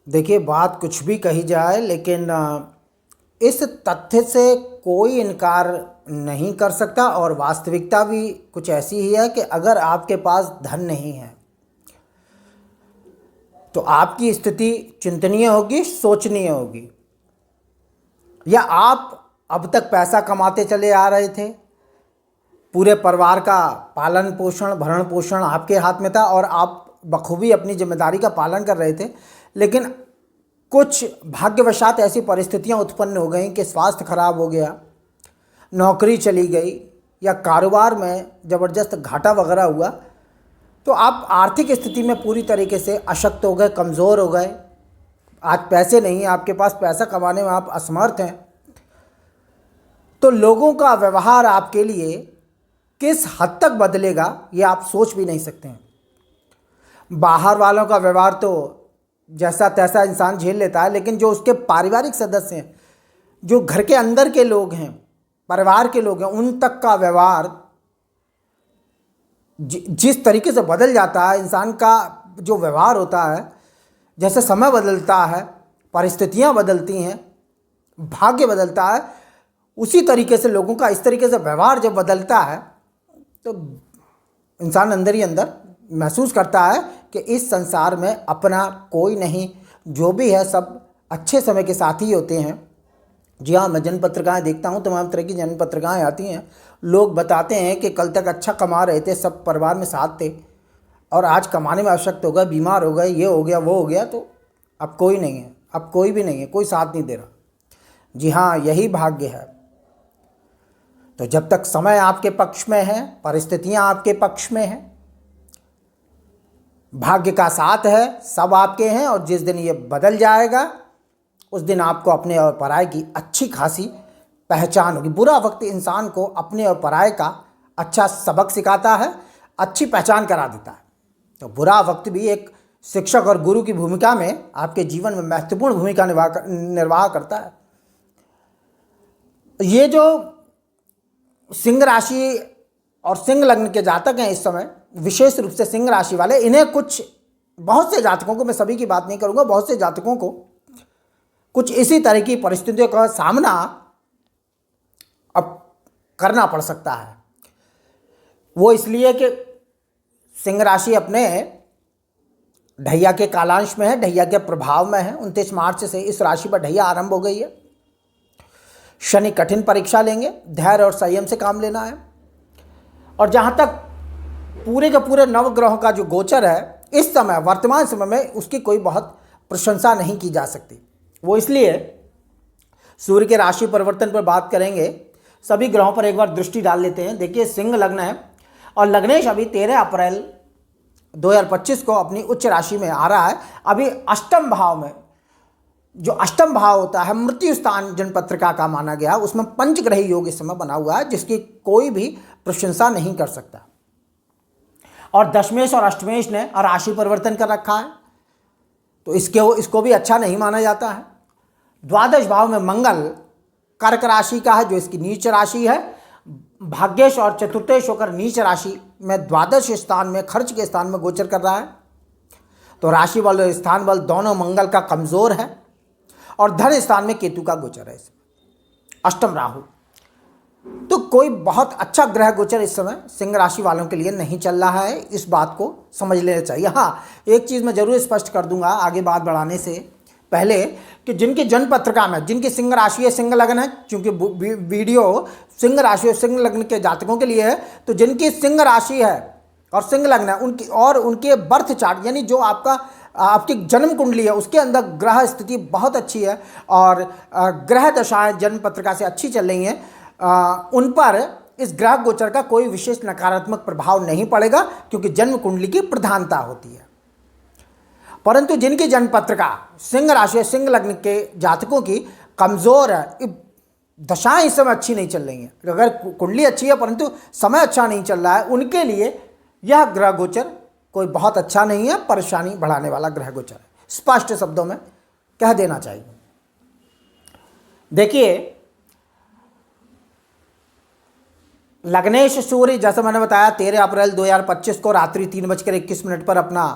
देखिए, बात कुछ भी कही जाए लेकिन इस तथ्य से कोई इनकार नहीं कर सकता और वास्तविकता भी कुछ ऐसी ही है कि अगर आपके पास धन नहीं है तो आपकी स्थिति चिंतनीय होगी, सोचनीय होगी। या आप अब तक पैसा कमाते चले आ रहे थे, पूरे परिवार का पालन पोषण भरण पोषण आपके हाथ में था और आप बखूबी अपनी जिम्मेदारी का पालन कर रहे थे, लेकिन कुछ भाग्यवशात ऐसी परिस्थितियां उत्पन्न हो गई कि स्वास्थ्य खराब हो गया, नौकरी चली गई या कारोबार में ज़बरदस्त घाटा वगैरह हुआ, तो आप आर्थिक स्थिति में पूरी तरीके से अशक्त हो गए, कमज़ोर हो गए। आज पैसे नहीं हैं आपके पास, पैसा कमाने में आप असमर्थ हैं। तो लोगों का व्यवहार आपके लिए किस हद तक बदलेगा ये आप सोच भी नहीं सकते हैं। बाहर वालों का व्यवहार तो जैसा तैसा इंसान झेल लेता है, लेकिन जो उसके पारिवारिक सदस्य हैं, जो घर के अंदर के लोग हैं, परिवार के लोग हैं, उन तक का व्यवहार जिस तरीके से बदल जाता है, इंसान का जो व्यवहार होता है, जैसे समय बदलता है, परिस्थितियां बदलती हैं, भाग्य बदलता है, उसी तरीके से लोगों का इस तरीके से व्यवहार जब बदलता है तो इंसान अंदर ही अंदर महसूस करता है कि इस संसार में अपना कोई नहीं, जो भी है सब अच्छे समय के साथ ही होते हैं। जी हाँ, मैं जन पत्रिकाएँ देखता हूँ, तमाम तरह की जन पत्रिकाएँ आती हैं। लोग बताते हैं कि कल तक अच्छा कमा रहे थे, सब परिवार में साथ थे, और आज कमाने में अशक्त हो गए, बीमार हो गए, ये हो गया वो हो गया, तो अब कोई नहीं है, अब कोई भी नहीं है, कोई साथ नहीं दे रहा। जी हाँ, यही भाग्य है। तो जब तक समय आपके पक्ष में है, परिस्थितियां आपके पक्ष में हैं, भाग्य का साथ है, सब आपके हैं, और जिस दिन ये बदल जाएगा उस दिन आपको अपने और पराये की अच्छी खासी पहचान होगी। बुरा वक्त इंसान को अपने और पराये का अच्छा सबक सिखाता है, अच्छी पहचान करा देता है। तो बुरा वक्त भी एक शिक्षक और गुरु की भूमिका में आपके जीवन में महत्वपूर्ण भूमिका निर्वाह करता है। ये जो सिंह राशि और सिंह लग्न के जातक हैं इस समय, विशेष रूप से सिंह राशि वाले, इन्हें बहुत से जातकों को, मैं सभी की बात नहीं करूंगा, बहुत से जातकों को कुछ इसी तरह की परिस्थितियों का सामना अब करना पड़ सकता है। वो इसलिए कि सिंह राशि अपने ढैया के कालांश में है, ढैया के प्रभाव में है। 29 मार्च से इस राशि पर ढैया आरंभ हो गई है। शनि कठिन परीक्षा लेंगे, धैर्य और संयम से काम लेना है। और जहां तक पूरे के पूरे नवग्रहों का जो गोचर है इस समय, वर्तमान समय में उसकी कोई बहुत प्रशंसा नहीं की जा सकती। वो इसलिए सूर्य के राशि परिवर्तन पर बात करेंगे, सभी ग्रहों पर एक बार दृष्टि डाल लेते हैं। देखिए, सिंह लग्न है और लग्नेश अभी 13 अप्रैल 2025 को अपनी उच्च राशि में आ रहा है। अभी अष्टम भाव में, जो अष्टम भाव होता है मृत्यु स्थान जन पत्रिका का माना गया, उसमें पंचग्रही योग इस समय बना हुआ है, जिसकी कोई भी प्रशंसा नहीं कर सकता। और दशमेश और अष्टमेश ने राशि परिवर्तन कर रखा है, तो इसको भी अच्छा नहीं माना जाता है। द्वादश भाव में मंगल कर्क राशि का है, जो इसकी नीच राशि है। भाग्येश और चतुर्थेश होकर नीच राशि में द्वादश स्थान में, खर्च के स्थान में गोचर कर रहा है। तो राशि बल और स्थान बल दोनों मंगल का कमजोर है, और धन स्थान में केतु का गोचर है इसमें, अष्टम राहु। तो कोई बहुत अच्छा ग्रह गोचर इस समय सिंह राशि वालों के लिए नहीं चल रहा है, इस बात को समझ लेना चाहिए। हाँ, एक चीज़ मैं जरूर स्पष्ट कर दूंगा आगे बात बढ़ाने से पहले, कि जिनकी जन्म पत्रिका में, जिनकी सिंह राशि है, सिंह लग्न है, क्योंकि वीडियो सिंह राशि और सिंह लग्न के जातकों के लिए है, तो जिनकी सिंह राशि है और सिंह लग्न है, उनके बर्थ चार्ट, यानी जो आपकी जन्म कुंडली है, उसके अंदर ग्रह स्थिति बहुत अच्छी है और ग्रह दशाएं जन्म पत्रिका से अच्छी चल रही हैं, उन पर इस ग्रह गोचर का कोई विशेष नकारात्मक प्रभाव नहीं पड़ेगा, क्योंकि जन्म कुंडली की प्रधानता होती है। परंतु जिनकी जन्म पत्रिका सिंह राशि सिंह लग्न के जातकों की कमजोर है, दशाएं इस समय अच्छी नहीं चल रही हैं, अगर कुंडली अच्छी है परंतु समय अच्छा नहीं चल रहा है, उनके लिए यह ग्रह गोचर कोई बहुत अच्छा नहीं है, परेशानी बढ़ाने वाला ग्रह गोचर है, स्पष्ट शब्दों में कह देना चाहिए। देखिए, लग्नेश सूर्य, जैसा मैंने बताया, 13 अप्रैल 2025 को रात्रि 3:21 पर अपना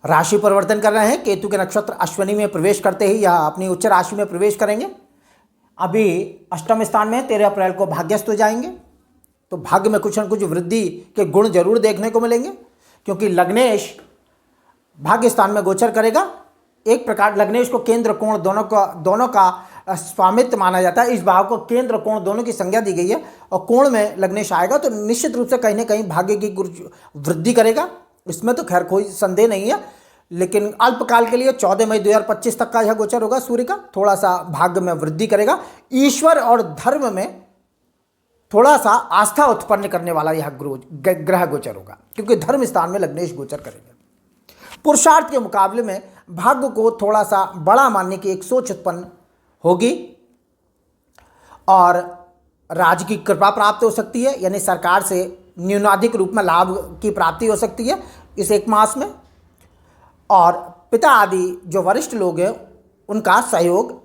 राशि परिवर्तन कर रहे हैं। केतु के नक्षत्र अश्विनी में प्रवेश करते ही यह अपनी उच्च राशि में प्रवेश करेंगे। अभी अष्टम स्थान में 13 अप्रैल को भाग्यस्थ हो जाएंगे, तो भाग्य में कुछ न कुछ वृद्धि के गुण जरूर देखने को मिलेंगे, क्योंकि लग्नेश भाग्य स्थान में गोचर करेगा। एक प्रकार लग्नेश को केंद्र कोण दोनों का स्वामित्व माना जाता है। इस भाव को केंद्र कोण दोनों की संज्ञा दी गई है, और कोण में लग्नेश आएगा तो निश्चित रूप से कहीं ना कहीं भाग्य की वृद्धि करेगा, इसमें तो खैर कोई संदेह नहीं है। लेकिन अल्पकाल के लिए 14 मई 2025 तक का यह गोचर होगा सूर्य का, थोड़ा सा भाग्य में वृद्धि करेगा। ईश्वर और धर्म में थोड़ा सा आस्था उत्पन्न करने वाला यह ग्रह गोचर होगा, क्योंकि धर्म स्थान में लग्नेश गोचर करेंगे। पुरुषार्थ के मुकाबले में भाग्य को थोड़ा सा बड़ा मानने की एक सोच उत्पन्न होगी, और राज की कृपा प्राप्त हो सकती है, यानी सरकार से न्यूनाधिक रूप में लाभ की प्राप्ति हो सकती है इस एक मास में, और पिता आदि जो वरिष्ठ लोग हैं उनका सहयोग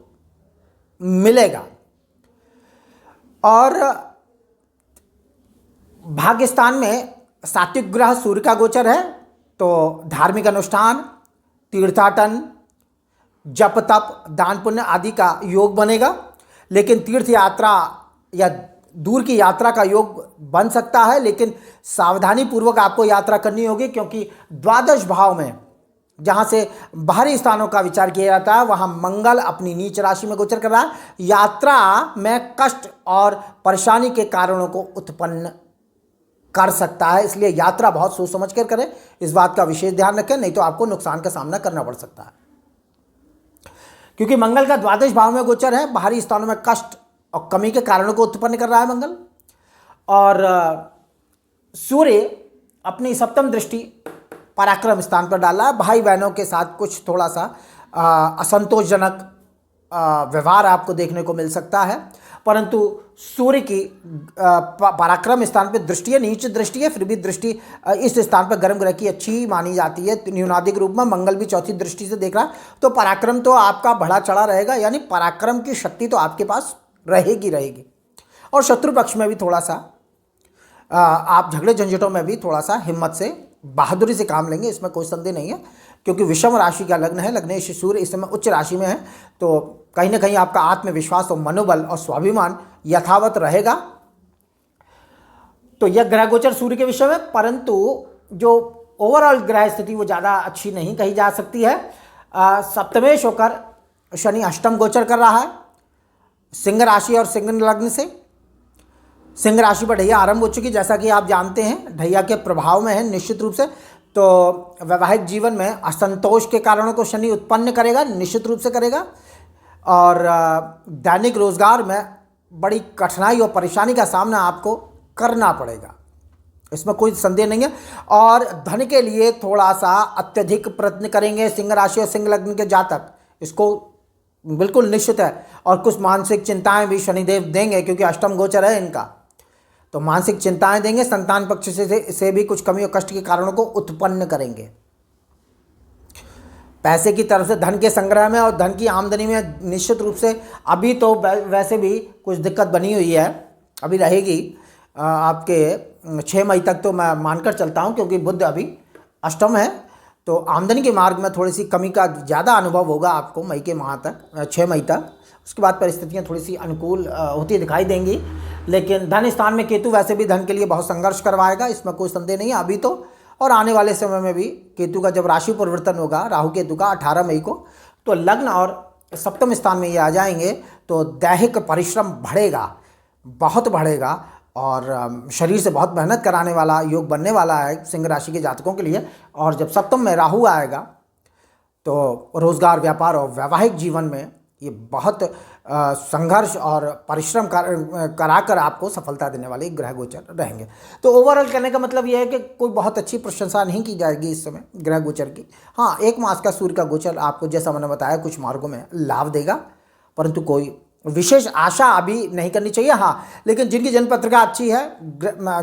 मिलेगा। और भाग्य स्थान में सात्विक ग्रह सूर्य का गोचर है, तो धार्मिक अनुष्ठान, तीर्थाटन, जप तप, दान पुण्य आदि का योग बनेगा। लेकिन तीर्थ यात्रा या दूर की यात्रा का योग बन सकता है, लेकिन सावधानी पूर्वक आपको यात्रा करनी होगी, क्योंकि द्वादश भाव में जहाँ से बाहरी स्थानों का विचार किया जाता है वहाँ मंगल अपनी नीच राशि में गोचर कर रहा है। यात्रा में कष्ट और परेशानी के कारणों को उत्पन्न कर सकता है, इसलिए यात्रा बहुत सोच समझ कर करें, इस बात का विशेष ध्यान रखें, नहीं तो आपको नुकसान का सामना करना पड़ सकता है। क्योंकि मंगल का द्वादश भाव में गोचर है, बाहरी स्थानों में कष्ट और कमी के कारणों को उत्पन्न कर रहा है मंगल। और सूर्य अपनी सप्तम दृष्टि पराक्रम स्थान पर डाला है। भाई बहनों के साथ कुछ थोड़ा सा असंतोषजनक व्यवहार आपको देखने को मिल सकता है, परंतु सूर्य की पराक्रम स्थान पर दृष्टि है, नीच दृष्टि है, फिर भी दृष्टि इस स्थान पर गर्म ग्रह की अच्छी मानी जाती है। न्यूनाधिक रूप में मंगल भी चौथी दृष्टि से देख रहा है, तो पराक्रम तो आपका बढ़ा चढ़ा रहेगा, यानी पराक्रम की शक्ति तो आपके पास रहेगी। और शत्रु पक्ष में भी थोड़ा सा आप झगड़े झंझटों में भी थोड़ा सा हिम्मत से बहादुरी से काम लेंगे, इसमें कोई संदेह नहीं है, क्योंकि विषम राशि का लग्न है, लग्नेश सूर्य इस समय उच्च राशि में है, तो कहीं ना कहीं आपका आत्मविश्वास और मनोबल और स्वाभिमान यथावत रहेगा। तो यह ग्रह गोचर सूर्य के विषय में, परंतु जो ओवरऑल ग्रह स्थिति वो ज़्यादा अच्छी नहीं कही जा सकती है। सप्तमेश होकर शनि अष्टम गोचर कर रहा है सिंह राशि और सिंह लग्न से। सिंह राशि पर ढैया आरंभ हो चुकी, जैसा कि आप जानते हैं ढैया के प्रभाव में है निश्चित रूप से, तो वैवाहिक जीवन में असंतोष के कारणों को शनि उत्पन्न करेगा, निश्चित रूप से करेगा। और दैनिक रोजगार में बड़ी कठिनाई और परेशानी का सामना आपको करना पड़ेगा, इसमें कोई संदेह नहीं है। और धन के लिए थोड़ा सा अत्यधिक प्रयत्न करेंगे सिंह राशि और सिंह लग्न के जातक, इसको बिल्कुल निश्चित है। और कुछ मानसिक चिंताएं भी शनिदेव देंगे, क्योंकि अष्टम गोचर है इनका, तो मानसिक चिंताएं देंगे। संतान पक्ष से भी कुछ कमी और कष्ट के कारणों को उत्पन्न करेंगे। पैसे की तरफ से धन के संग्रह में और धन की आमदनी में निश्चित रूप से अभी तो वैसे भी कुछ दिक्कत बनी हुई है, अभी रहेगी आपके 6 मई तक, तो मैं मानकर चलता हूं, क्योंकि बुध अभी अष्टम है, तो आमदनी के मार्ग में थोड़ी सी कमी का ज़्यादा अनुभव होगा आपको मई के माह तक, 6 मई तक। उसके बाद परिस्थितियां थोड़ी सी अनुकूल होती दिखाई देंगी। लेकिन धन स्थान में केतु वैसे भी धन के लिए बहुत संघर्ष करवाएगा, इसमें कोई संदेह नहीं है अभी तो, और आने वाले समय में भी। केतु का जब राशि परिवर्तन होगा राहु केतु का 18 मई को, तो लग्न और सप्तम स्थान में ये आ जाएंगे, तो दैहिक परिश्रम बढ़ेगा, बहुत बढ़ेगा, और शरीर से बहुत मेहनत कराने वाला योग बनने वाला है सिंह राशि के जातकों के लिए। और जब सप्तम में राहु आएगा तो रोजगार, व्यापार और वैवाहिक जीवन में ये बहुत संघर्ष और परिश्रम कराकर आपको सफलता देने वाले ग्रह गोचर रहेंगे। तो ओवरऑल कहने का मतलब यह है कि कोई बहुत अच्छी प्रशंसा नहीं की जाएगी इस समय ग्रह गोचर की। हाँ, एक मास का सूर्य का गोचर आपको, जैसा मैंने बताया, कुछ मार्गों में लाभ देगा, परंतु कोई विशेष आशा अभी नहीं करनी चाहिए। हाँ, लेकिन जिनकी जन्मपत्रिका अच्छी है,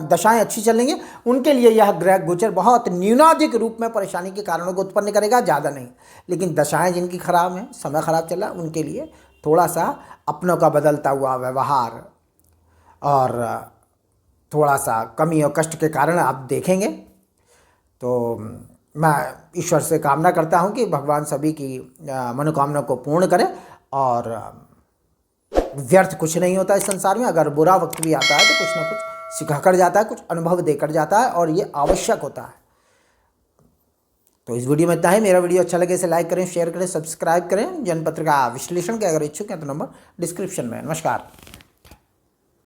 दशाएं अच्छी चलेंगी, उनके लिए यह ग्रह गोचर बहुत न्यूनाधिक रूप में परेशानी के कारणों को उत्पन्न करेगा, ज़्यादा नहीं। लेकिन दशाएं जिनकी खराब हैं, समय खराब चला, उनके लिए थोड़ा सा अपनों का बदलता हुआ व्यवहार और थोड़ा सा कमी और कष्ट के कारण आप देखेंगे। तो मैं ईश्वर से कामना करता हूँ कि भगवान सभी की मनोकामना को पूर्ण करे। और व्यर्थ कुछ नहीं होता इस संसार में। अगर बुरा वक्त भी आता है तो कुछ ना कुछ सिखा कर जाता है, कुछ अनुभव देकर जाता है, और ये आवश्यक होता है। तो इस वीडियो में इतना ही। मेरा वीडियो अच्छा लगे इसे लाइक करें, शेयर करें, सब्सक्राइब करें। जनपत्र का विश्लेषण के अगर इच्छुक हैं तो नंबर डिस्क्रिप्शन में। नमस्कार।